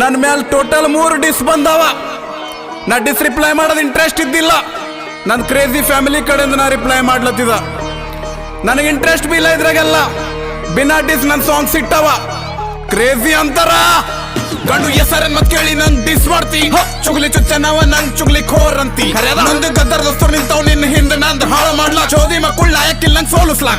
ನನ್ನ ಮೇಲೆ ಟೋಟಲ್ 3 ಡಿಸ್ ಬಂದವ. ನಾ ಡಿಸ್ ರಿಪ್ಲೈ ಮಾಡೋದು ಇಂಟ್ರೆಸ್ಟ್ ಇದ್ದಿಲ್ಲ. ನನ್ನ ಕ್ರೇಜಿ ಫ್ಯಾಮಿಲಿ ಕಡೆಯಿಂದ ನಾ ರಿಪ್ಲೈ ಮಾಡ್ಲತ್ತಿದ. ನನಗೆ ಇಂಟ್ರೆಸ್ಟ್ ಬಿ ಇಲ್ಲ ಇದ್ರಾಗೆಲ್ಲ. ಬಿನಾ ಡಿಸ್ ನನ್ನ ಸಾಂಗ್ಸ್ ಇಟ್ಟವ. ಕ್ರೇಜಿ ಅಂತಾರ ಗಂಡು ಹೆಸರನ್ ಮತ್ ಕೇಳಿ ನನ್ ಡಿಸ್ ಮಾಡ್ತಿ. ಚುಗ್ಲಿ ಚುಚ್ಚನವ ನನ್ ಚುಗ್ಲಿ ಖೋರ್ ಅಂತಿ. ನಂದು ಗದ್ದರ್ ದಸ್ತೂರ್ ನಿಂತವ್ ನಿನ್ನ ಹಿಂದ ನಂದು ಹಾಳ ಮಾಡ್ಲಾ. ಚೋದಿ ಮಕ್ಕಳು ಲಾಯಕ್ಕಿಲ್ಲ ನಂಗೆ ಸೋಲಿಸ್ಲಾ.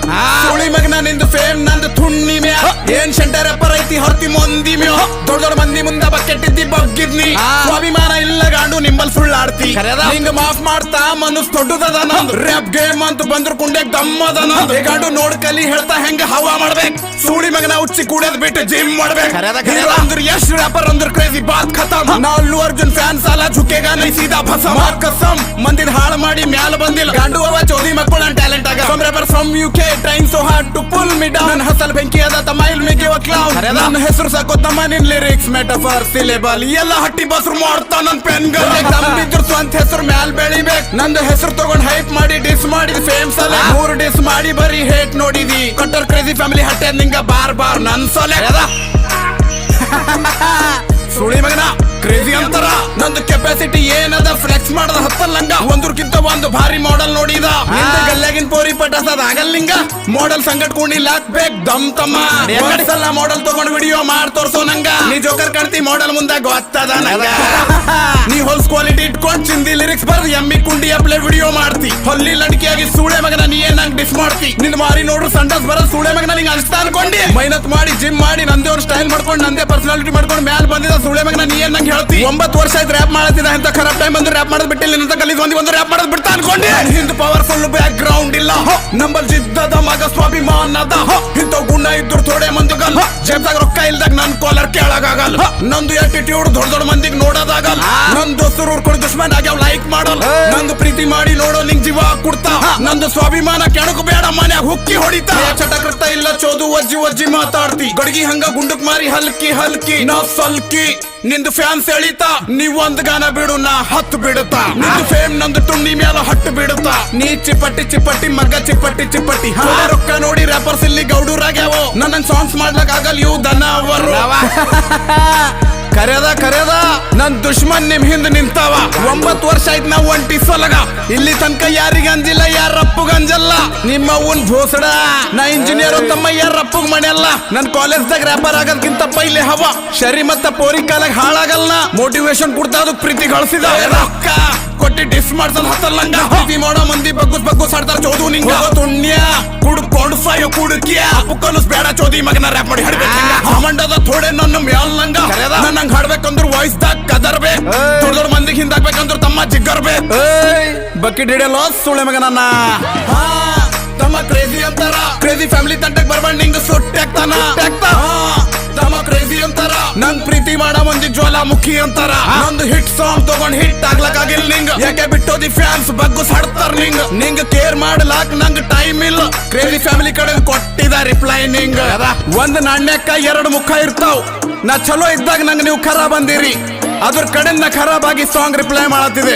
ಸುಳಿ ಮಗನ ನಿಂದು ಫೇಮ್ ನಂದು ತುಣ್ಣಿ ಮ್ಯಾ. ಏನ್ ಶೆಂಟರ್ ಎಪ್ಪರ್ ಐತಿ ಹೊರತಿ ಮಂದಿ ಮ್ಯೋ. ದೊಡ್ಡ ದೊಡ್ಡ ಮಂದಿ ಮುಂದ ಬಕೆಟ್ಟಿದ್ದಿ ಬಗ್ಗಿದ್ನಿ. ಸ್ವಾಭಿಮಾನ ಇಲ್ಲ ಗಾಂಡು ನಿಂಬಲ್ ಸುಳ್ಳಾಡ್ತಿ. ಹಿಂಗ ಮಾಫ್ ಮಾಡ್ತಾ ಮನಸ್ ದೊಡ್ಡದದ ನಂದು. ರ್ಯಾಪ್ ಗೇಮ್ ಅಂತ ಬಂದ್ರು ಕುಂಡ್ಯಾಗ ದಮ್ಮದ ನಂದು. ಗಾಂಡು ನೋಡ್ ಕಲಿ ಹೇಳ್ತಾ ಹೆಂಗ ಹವಾ ಮಾಡ್ಬೇಕು. ಸುಳಿ ಮಗನ ಉಚ್ಚಿ ಕೂಡದ್ ಬಿಟ್ಟು ಜಿಮ್ ಮಾಡ್ಬೇಕು. ಅಂದ್ರೆ ಎಷ್ಟು ರ್ಯಾಪರ್ ಅಂದ್ರೆ ಕ್ರೇಜಿ ಬಾತ್ ಖತಮ್. ನಾ ಅಲ್ಲು ಅರ್ಜುನ್ ಫ್ಯಾನ್ ಸಾಲ ಝುಕೆಗ ನೈ ಸೀದಾ ಭಸಮ್. ಕಸಮ್ ಮಂದಿನ ಹಾಳು ಮಾಡಿ ಮ್ಯಾಲ ಬಂದಿಲ್ಲ. ಗಾಂಡು ಅವ ಚೋದಿ ಮಕ್ಕಳು ನನ್ ಟ್ಯಾಲೆಂಟ್ ಆಗ. Some rapper from UK tryin' so hard to pull me down. ನನ್ನ ಹಸಲ್ ಬೆಂಕಿ ಅದ ತಮ್ಮ ಇಲ್ ಮಿ ಗಿವ್ ಅ ಕ್ಲೌನ್. ನನ್ನ ಹೆಸರು ಸಾಕೋ ತಮ್ಮ ನಿನ್ ಲಿರಿಕ್ಸ್ ಮೆಟಫರ್ ಸಿಲೆಬಲ್ ಎಲ್ಲ ಹಟ್ಟಿ ಬಸ್ರು ಮಾಡ್ತಾ ನನ್ ಪೆನ್ ಗಳು. ಬಿದ್ರು ಸ್ವಂತ ಹೆಸರು ಮ್ಯಾಲ್ ಬೆಳಿಬೇಕು. ನಂದು ಹೆಸರು ತಗೊಂಡ್ ಹೈಪ್ ಮಾಡಿ ಡಿಸ್ ಮಾಡಿದ್ ಫೇಮ್ಸ್ ಅಲ್ಲ. 3 ಡಿಸ್ ಮಾಡಿ ಬರೀ ಹೇಟ್ ನೋಡಿದಿ. ಕಟ್ಟರ್ ಕ್ರೇಜಿ ಫ್ಯಾಮಿಲಿ ಹಟ್ಟೆ ನಿಂಗ ಬಾರ್ ಬಾರ್ ನನ್ ಸೊಲೆ. ಸುಳಿ ಮಗನ ಕ್ರೇಜಿ ಅಂತಾರ. ನಂದು ಕೆಪಾಸಿಟಿ ಏನದ ಫ್ಲೆಕ್ಸ್ ಮಾಡದ ಹತ್ತಲ್ಲಂಗ. ಒಂದ್ರಕ್ಕಿಂತ ಒಂದು ಭಾರಿ ಮಾಡೆಲ್ ನೋಡಿದ. ಗಲ್ಲಾಗಿನ್ ಪೋರಿ ಪಟಾಸದ ಆಗಲ್ಲಿಂಗ. ಮಾಡೆಲ್ ಸಂಗಟ್ ಕುಣಿಲ್ ಹಾಕ್ಬೇಕ್ ದಮ್ ತಮ್ಮ. ಸಲ ಮಾಡೆಲ್ ತಗೊಂಡ್ ವಿಡಿಯೋ ಮಾಡ್ ತೋರ್ಸೋ ನಂಗ. ನೀ ಜೋಕರ್ ಕಾಣ್ತಿ ಮಾಡೆಲ್ ಮುಂದೆ ಗೊತ್ತದ ನಂಗ. ನೀ ಹೊಲ್ಸ್ ಕ್ವಾಲಿಟಿ ಇಟ್ಕೊಂಡ್ ಚಿಂದಿ ಲಿರಿಕ್ಸ್ ಬರ್ದು ಎಮ್ಮಿ ಕುಂಡಿ ಅಪ್ಲೆ ವಿಡಿಯೋ ಮಾಡ್ತಿ. ಹೊಲ್ಲಿ ಲಡ್ಕಿಯಾಗಿ ಸೂಳೆ ಮಗನ ನೀ ಏನ್ ನಂಗೆ ಡಿಸ್ ಮಾಡ್ತಿ. ನಿನ್ ಮಾರಿ ನೋಡ್ರು ಸಂಡಸ್ ಬರ ಸೂಳೆ ಮಗನ ನಿಂಗೆ ಅನಿಸ್ತಾ ಅನ್ಕೊಂಡಿ. ಮೈನತ್ ಮಾಡಿ ಜಿಮ್ ಮಾಡಿ ನಂದೇ ಒಂದು ಸ್ಟೈಲ್ ಮಾಡ್ಕೊಂಡು ನಂದೇ ಪರ್ಸನಾಲಿಟಿ ಮಾಡ್ಕೊಂಡು ಮ್ಯಾಲ್ ಬಂದಿದ ಸೂಳೆ ಮಗನ ನೀ ಏನ್ ನಂಗೆ ಹೇಳ್ತಿ. 9 ವರ್ಷ ಆಯ್ತು ರ್ಯಾಪ್ ಮಾಡತ್ತಿದ. ಇಂತ ಖರಾಬ್ ಟೈಮ್ ಬಂದು ರ್ಯಾಪ್ ಮಾಡೋದ್ ಬಿಟ್ಟಿಲ್ಲ. ನಿನ್ನ ಕಲಿದ್ ಒಂದು ರ್ಯಾಪ್ ಮಾಡೋದ್ ಬಿಡ್ತಾ ಅನ್ಕೊಂಡಿ. ಹಿಂದ್ ಪವರ್ಫುಲ್ ಬ್ಯಾಕ್ ಗ್ರೌಂಡ್ ಇಲ್ಲ. ನಂಬಲ್ ಜಿದ್ದದ ಮಗ ಸ್ವಾಭಿಮಾನದ. ಇಂಥ ಗುಣ ಇದ್ರು ಥೋಡೆ ಮಂದಿಗಲ್. ಜೇಬ್ದಾಗ ರೊಕ್ಕ ಇಲ್ದಾಗ ನನ್ ಕಾಲರ್ ಕೇಳಾಗಲ್ಲ. ನಂದು ಆಟಿಟ್ಯೂಡ್ ದೊಡ್ಡ ದೊಡ್ಡ ಮಂದಿಗೆ ನೋಡೋದಾಗಲ್ಲ. ನನ್ ದೋಸ್ತರು ಉರ್ಕೊಂಡು ದುಶ್ಮನ್ ಆಗ್ಯಾವ ಲೈಕ್ ಮಾಡಲ್ಲ. ನಂದು ಪ್ರೀತಿ ಮಾಡಿ ನೋಡೋ ನಿಂಗ್ ಜೀವ ಕೊಡ್ತಾ. ನಂದು ಸ್ವಾಭಿಮಾನ ಕೆಣಕು ಬೇಡ ಮನ್ಯಾಗ ಹುಕ್ಕಿ ಹೊಡಿತಾ. ಚಟಕೃತ ಇಲ್ಲ ಚೋದು ಒಜ್ಜಿ ಒಜ್ಜಿ ಮಾತಾಡ್ತಿ. ಗಡ್ಗಿ ಹಂಗ ಗುಂಡಕ್ ಮಾರಿ ಹಲ್ಕಿ ಹಲ್ಕಿ ನಾ ಸಲ್ಕಿ. ನಿಂದು ಫ್ಯಾನ್ಸ್ ಎಳಿತಾ. ನೀವ್ ಒಂದ್ ಗಾನ ಬಿಡು ನಾ 10 ಬಿಡುತ್ತಾ. ನಿಂದು ಫೇಮ್ ನಂದು ತುಣ್ಣಿ ಮ್ಯಾಲ ಹಟ್ಟು ಬಿಡುತ್ತಾ. ನೀ ಚಿಪ್ಪಟ್ಟಿ ಚಿಪ್ಪಟ್ಟಿ ಮಗ ಚಿಪ್ಪಟ್ಟಿ ಚಿಪ್ಪಟ್ಟಿ. ರೊಕ್ಕ ನೋಡಿ ರ್ಯಾಪರ್ಸ್ ಇಲ್ಲಿ ಗೌಡೂರಾಗ್ಯಾವೋ. ನನ್ನ ಸಾಂಗ್ಸ್ ಮಾಡ್ಲಕ್ ಆಗಲ್ ಇವು ದನ ಅವರು. ಕರೆದ ನನ್ ದುಶ್ಮನ್ ನಿಮ್ ಹಿಂದ್ ನಿಂತಾವ. 9 ವರ್ಷ ಆಯ್ತು ನಾವ್ ಒಂಟಿ ಸೊಲಗ. ಇಲ್ಲಿ ತನಕ ಯಾರಿಗ ಅಂಜಿಲ್ಲ ಯಾರಪ್ಪಗ ಅಂಜಲ್ಲ. ನಿಮ್ಮ ಅವ್ವನ್ ಭೋಸಡ. ನಾ ಇಂಜಿನಿಯರ್ ತಮ್ಮ ಯಾರಪ್ಪಗ್ ಮನೆಯಲ್ಲ. ನನ್ ಕಾಲೇಜ್ದಾಗ ರ್ಯಾಪರ್ ಆಗೋದ್ಕಿಂತ ಪೈಲೆ ಹವ. ಶರಿ ಮತ್ತ ಪೋರಿ ಕಾಲಾಗ ಹಾಳಾಗಲ್ಲ. ಮೋಟಿವೇಶನ್ ಕೊಡ್ತಾ ಅದಕ್ ಪ್ರೀತಿ ಗಳಿಸಿದ. ರೊಕ್ಕ ಕೊಟ್ಟಿ ಡಿಸ್ ಮಾಡ್ಸಲ್ ಹತ್ತಲ್ಲಂಗ. ಪ್ರೀತಿ ಮಾಡೋ ಮಂದಿ ಬಗ್ಗುಸ್ ಆಡ್ತಾರ ಚೋದು ನಿಂಗ. ತುಣ್ಯ ಕುಡ್ಕೊಂಡು ಸಾಯೋ ಕುಡುಕಿಯ. ಅಪ್ಪು ಕನಸ್ ಬೇಡ ಚೋದಿ ಮಗನ ರ್ಯಾಪ್ ಮಾಡಿ ಹಾಡ್ಬೇಕು. ಮಂಡದ ಥೋಡೆ ನನ್ನ ಮ್ಯಾಲ್ ನಂಗ. ನಂಗ್ ಹಾಡ್ಬೇಕಂದ್ರ ವಾಯ್ಸ್ ದಾಗ ಕದರ್ಬೇಕು. ದೊಡ್ಡ ದೊಡ್ಡ ಮಂದಿಗೆ ಹಿಂದಾಗ್ಬೇಕಂದ್ರ ತಮ್ಮ ಜಿಗ್ಗರ್ಬೇಕು. ಬಕೆಟ್ ಹಿಡಿಯಲ್ಲ ಸುಳೆ ಮಗ ನನ್ನ. ತಮ್ಮ ಕ್ರೇಜಿ ಅಂತಾರ. ಕ್ರೇಜಿ ಫ್ಯಾಮಿಲಿ ತಂಟಕ್ ಬರ್ಬಂಡ್ ನಿಂಗ ಸುಟ್ಟಾಗ್ತಾನ. ತಮ್ಮ ಕ್ರೇಜಿ ಅಂತಾರ. ನಂಗ್ ಪ್ರೀತಿ ಮಾಡೋ ಮಂದಿ ಜ್ವಾಲಾಮುಖಿ ಅಂತಾರ. ನಂದು ಹಿಟ್ ಸಾಂಗ್ ತಗೊಂಡ್ ಹಿಟ್ ಆಗ್ಲಕ್ಕಾಗಿಲ್ಲ ನಿಂಗ. ಯಾಕೆ ಬಿಟ್ಟೋದಿ ಫ್ಯಾನ್ಸ್ ಬಗ್ಗುಸ್ ಹಾಡ್ತಾರ ನಿಂಗ ಕೇರ್ ಮಾಡ್ಲಾಕ್ ನಂಗ್ ಟೈಮ್ ಇಲ್ಲ. ಕ್ರೇಜಿ ಫ್ಯಾಮಿಲಿ ಕಡೆ ಕೊಟ್ಟಿದ ರಿಪ್ಲೈ ನಿಂಗ. ಒಂದ್ ನಾಣ್ಯಕ್ಕ 2 ಮುಖ ಇರ್ತಾವ್. ನಾ ಚಲೋ ಇದ್ದಾಗ ನಂಗೆ ನೀವು ಖರಾಬ್ ಅಂದಿರಿ. ಅದ್ರ ಕಡೆ ನಾ ಖರಾಬ್ ಆಗಿ ಸಾಂಗ್ ರಿಪ್ಲೈ ಮಾಡತ್ತಿದೆ.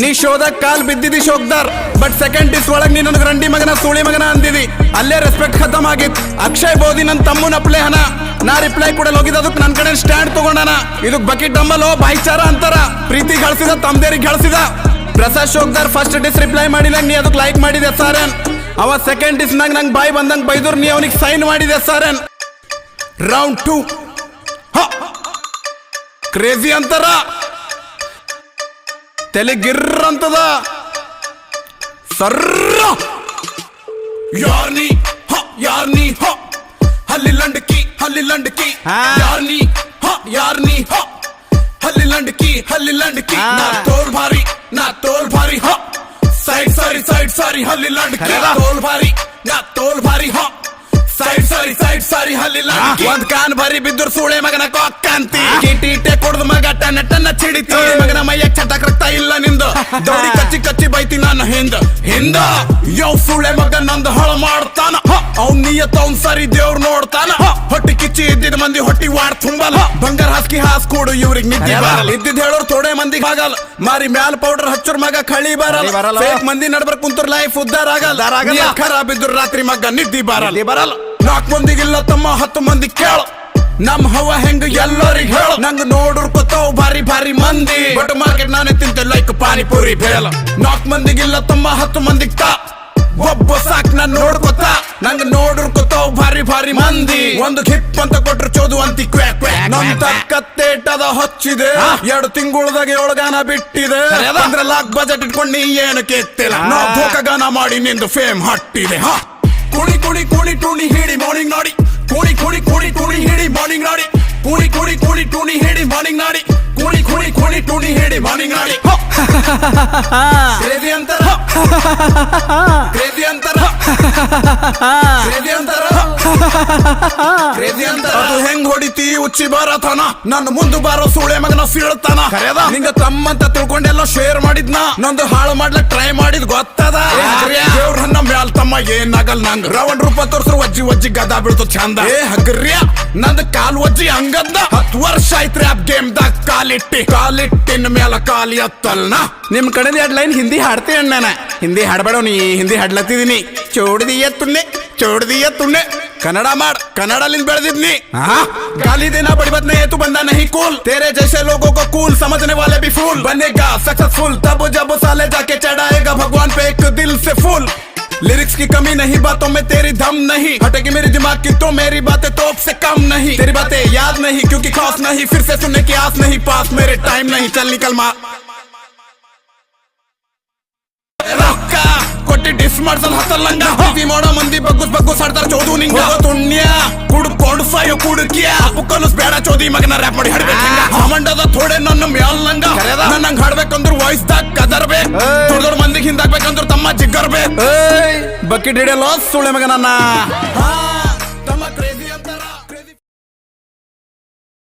ನೀ ಶೋದಾಗ ಕಾಲ್ ಬಿದ್ದಿದಿ ಶೋಕ್ದಾರ್. ಬಟ್ ಸೆಕೆಂಡ್ ಡಿಸ್ ಒಳಗ್ ನೀ ನನಗೆ ರಂಡಿ ಮಗನ ಸುಳಿ ಮಗನ ಅಂದಿದಿ. ಅಲ್ಲೇ ರೆಸ್ಪೆಕ್ಟ್ ಖತಮ್ ಆಗಿತ್. ಅಕ್ಷಯ್ ಬೋದಿ ನನ್ ತಮ್ಮನ ಅಪ್ಲೆ ಹನ. ನಾ ರಿಪ್ಲೈ ಕೊಡಲ್ ಹೋಗಿದ್ ಅದಕ್ಕೆ ನನ್ ಕಡೆ ಸ್ಟ್ಯಾಂಡ್ ತಗೊಂಡನ. ಇದಕ್ ಬಕೆಟ್ ಅಂಬಲ್ಲೋ ಭಾಯ್ಚಾರ ಅಂತಾರ. ಪ್ರೀತಿ ಗಳಿಸಿದ ತಮ್ದೇರಿಗೆ ಗಳಿಸಿದ. ಪ್ರಸಾದ್ ಶೋಕ್ದಾರ್ ಫಸ್ಟ್ ಡಿಸ್ ರಿಪ್ಲೈ ಮಾಡಿಲ್ಲ. ನೀ ಅದಕ್ಕೆ ಲೈಕ್ ಮಾಡಿದೆ ಸಾರೇನ್. ಅವ ಸೆಕೆಂಡ್ ಡಿಸ್ ನಾಗ ನಂಗೆ ಬಾಯ್ ಬಂದಂಗ್ ಬೈದೂರ್ ನೀ ಅವನಿಗೆ ಸೈನ್ ಮಾಡಿದೆ ಸಾರೇನ್. ರೌಂಡ್ 2 ಕ್ರೇಜಿ ಅಂತಾರ. ತಲೆ ಗಿರ್ರ ಅಂತದ. ಸರ್ರ ಯಾರ್ನಿ ಯಾರ್ನಿ ಹಲ್ಲಿ ಲಂಡಕಿ ಹಲ್ಲಿ ಲಂಡಕಿ. ಯಾರ್ನಿ ಯಾರ್ನಿ ಹಲ್ಲಿ ಲಂಡಕಿ ನಾ ತೋಲ್ ಭಾರಿ ಸೈಡ್ ಸಾರಿ ಹಲ್ಲಿ ಲಂಡಕಿ ತೋಲ್ ಭಾರಿ ನಾ ತೋಲ್ ಭಾರಿ ಸೈಡ್ ಸಾರಿ ಹಲ್ಲಿ ಲಂಡಕಿ. ಒಂದ್ ಕಾನ್ ಭಾರಿ ಬಿದ್dur ಸೂಳೆ ಮಗನ ಕೊಕ್ಕಂತಿ. ಕಿಟೀಟೆ ಕೊಡ್ದು ಮಗ ಟನ್ನ ಚಿಡಿತಿ. ಮಗನ ಮೈಯಕ್ ಚಟಕ್ ರಕ್ತ ಇಲ್ಲ ನಿಂದು. ದೌಡಿ ಕಚ್ಚಿ ಬೈತಿ ನನ್ನ ಹಿಂದ. ಯೋ ಸೂಳೆ ಮಗ ನಂದು ಹಳ ಮಾಡ್ತಾನ. ಅವ್ನ್ ನಿಯತ್ ಅವ್ನ್ ಸರಿ ದೇವ್ರ ನೋಡ್ತಾನ. ಹೊಟ್ಟಿ ಕಿಚ್ಚಿ ಇದ್ದಿದ್ ಮಂದಿ ಹೊಟ್ಟಿ ವಾಡ್ ತುಂಬಲ್ಲ. ಬಂಗಾರ ಹಾಸ್ಕಿ ಹಾಸ್ಕೊಡು ಇವ್ರಿಗೆ ನಿದ್ದೆ ಬರಲ್ಲ. ಇದ್ದಿದ್ ಹೇಳೋರ್ ಥೋಡೆ ಮಂದಿಗೆ ಆಗಲ್ಲ. ಮಾರಿ ಮ್ಯಾಲ್ ಪೌಡರ್ ಹಚ್ಚೋರ್ ಮಗ ಖಳಿ ಬರಲ್ಲ. ಫೇಕ್ ಮಂದಿ ನಡ್ಬರ್ ಕುಂತರ್ ಲೈಫ್ ಉದ್ದಾರ ಆಗಲ್ಲ. ಖರಾಬ್ ಇದ್ರು ರಾತ್ರಿ ಮಗ ನಿದ್ದಿ ಬರಲ್ಲ. 4 ಮಂದಿಗಿಲ್ಲ ತಮ್ಮ 10 ಮಂದಿ ಕೇಳ. ನಮ್ ಹವ ಹೆಂಗ ಎಲ್ಲರಿಗ್ ಹೇಳ ನಂಗ ನೋಡಿರ್ಕೋತಾವ್ ಭಾರಿ ಭಾರಿ ಮಂದಿ ಬಟ್ ಮಾರ್ಕೆಟ್ ನಾನೇ ತಿಂತೆ ಲೈಕ್ ಪಾನಿಪುರಿ ಬೇಲ 4 ಮಂದಿಗಿಲ್ಲ ತಮ್ಮ 10 ಮಂದಿಗ್ ತಾ ಒಬ್ಬ ಸಾಕ್ ನಾನ್ ನೋಡ್ಕೋತ ನಂಗ ನೋಡಿರ್ಕೋತಾವ್ ಭಾರಿ ಭಾರಿ ಮಂದಿ ಒಂದು ಹಿಪ್ ಅಂತ ಕೊಟ್ರು ಚೋದು ಅಂತಿ ಕ್ವ್ಯಾಕ್ ಕ್ವ್ಯಾಕ್ ನಮ್ ಕತ್ತೇಟದ ಹೊಚ್ಚಿದೆ 2 ತಿಂಗಳದಾಗ 7 ಗಾನ ಬಿಟ್ಟಿದೆ ಅಂದ್ರೆ ಲಾಕ್ ಬಜೆಟ್ ಇಟ್ಕೊಂಡು ನೀ ಏನು ಕೇಳ್ತಿಲ್ಲ ನಾವು ಧೋಕ ಗಾನ ಮಾಡಿ ನಿಂದು ಫೇಮ್ ಹಟ್ಟಿದೆ ಕುಣಿ ಕುಣಿ ಕುಣಿ ಟೂಣಿ ಹೇಳಿ ಮಾರ್ನಿಂಗ್ ನಾಡಿ ಕುಣಿ ಕುಣಿ ಕುಣಿ ಟೂಣಿ ಹೇಳಿ ಮಾರ್ನಿಂಗ್ ನಾಡಿ ಕುಣಿ ಕುಣಿ ಕುಣಿ ಟೂಣಿ ಹೇಳಿ ಮಾರ್ನಿಂಗ್ ನಾಡಿ ಕುಣಿ ಕುಣಿ ಕುಣಿ ಟೂಣಿ ಹೇಳಿ ಮಾರ್ನಿಂಗ್ ನಾಡಿ ಕ್ರೇಜಿ ಅಂತಾರ ಕ್ರೇಜಿ ಅಂತಾರ ಕ್ರೇಜಿ ಅಂತಾರ ಕ್ರೇಜಿ ಅಂತಾರ ಅದು ಹೆಂಗ್ ಹೊಡಿತಿ ಉಚ್ಚಿ ಬಾರತನ ನನ್ನ ಮುಂದೆ ಬಾರೋ ಸೂಳೆ ಮಗನ ಸೀಳ್ತಾನ ನಿಂಗ ತಮ್ಮಂತ ತಿಳ್ಕೊಂಡೆಲ್ಲ ಶೇರ್ ಮಾಡಿದ್ನ ನಂದು ಹಾಳು ಮಾಡ್ಲಕ್ ಟ್ರೈ ಮಾಡಿದ್ ಗೊತ್ತದ ದೇವ್ರ ನನ್ನ ಮ್ಯಾಲ್ ತಮ್ಮ ಏನಾಗಲ್ ನಂಗ ರಾವಣ್ ರೂಪ ತೋರ್ಸ್ರು ಒಜ್ಜಿ ಒಜ್ಜಿ ಗದಾ ಬೀಳ್ತು ಚಂದ ಏ ಹಗ್ರ್ಯ ನಂದ್ ಕಾಲ್ ಒಜ್ಜಿ ಹಂಗದ್ದ 10 ವರ್ಷ ಆಯ್ತು ರ್ಯಾಪ್ ಗೇಮ್ ದಾಗ ಕಾಲಿಟ್ಟಿನ ಮ್ಯಾಲ ಕಾಲಿ ಹತ್ತಲ್ನ ನಿಮ್ ಕಡೆ 2 ಲೈನ್ ಹಿಂದಿ ಹಾಡ್ತೀನಿ ಅಣ್ಣ ಹಿಂದಿ ಹಾಡ್ಬೇಡ ನೀ ಹಿಂದಿ ಹಾಡ್ಲತ್ತಿದೀನಿ ಚೋಡ್ದಿಯ ತುಣ್ಣೆ ಕನ್ನಡ ಮಾಡ್ ಕನ್ನಡಲಿಂದ ಬೆಳೆದಿದ್ನಿ गाली देना बड़ी बात नहीं है तू बंदा नहीं कूल तेरे जैसे लोगों को कूल समझने वाले भी फूल बनेगा सक्सेसफुल तब जब साले जाके चढ़ाएगा भगवान पे एक दिल से फूल लिरिक्स की कमी नहीं बातों में तेरी दम नहीं हटेगी मेरी दिमाग की तो मेरी बातें तोप से कम नहीं तेरी बातें याद नहीं क्योंकि खास नहीं फिर से सुनने की आस नहीं पास मेरे टाइम नहीं चल निकल मार ಕೊಟ್ಟಿ ಡಿಸ್ ಮಾಡ್ಸಲ್ ಹತ್ತಲ್ಲಂಗ ಪ್ರೀತಿ ಮಾಡೋ ಮಂದಿ ಬಗ್ಗುಸ್ ಆಡ್ತಾರ ಚೋದು ನಿಂಗ ತುಣ್ಯ ಕುಡ್ಕೊಂಡು ಸಾಯೋ ಕುಡುಕಿಯ ಕಲಸ್ ಬೇಡ ಚೋದಿ ಮಗನ ರ್ಯಾಪ್ ಮಾಡಿ ಹಾಡ್ಬೇಕು ಮಂಡದ ಥೋಡೆ ನನ್ನ ಮ್ಯಾಲ್ನಂಗ ನಂಗ್ ಹಾಡ್ಬೇಕಂದ್ರ ವಾಯ್ಸ್ ದಾಗ ಕದರ್ಬೇಕು ದೊಡ್ಡ ಮಂದಿಗೆ ಹಿಂದಾಗ್ಬೇಕಂದ್ರ ತಮ್ಮ ಜಿಗ್ಗರ್ಬೇಕು ಬಕೆಟ್ ಹಿಡಿಯಲ್ಲ ಸುಳೆ ಮಗನನ್ನ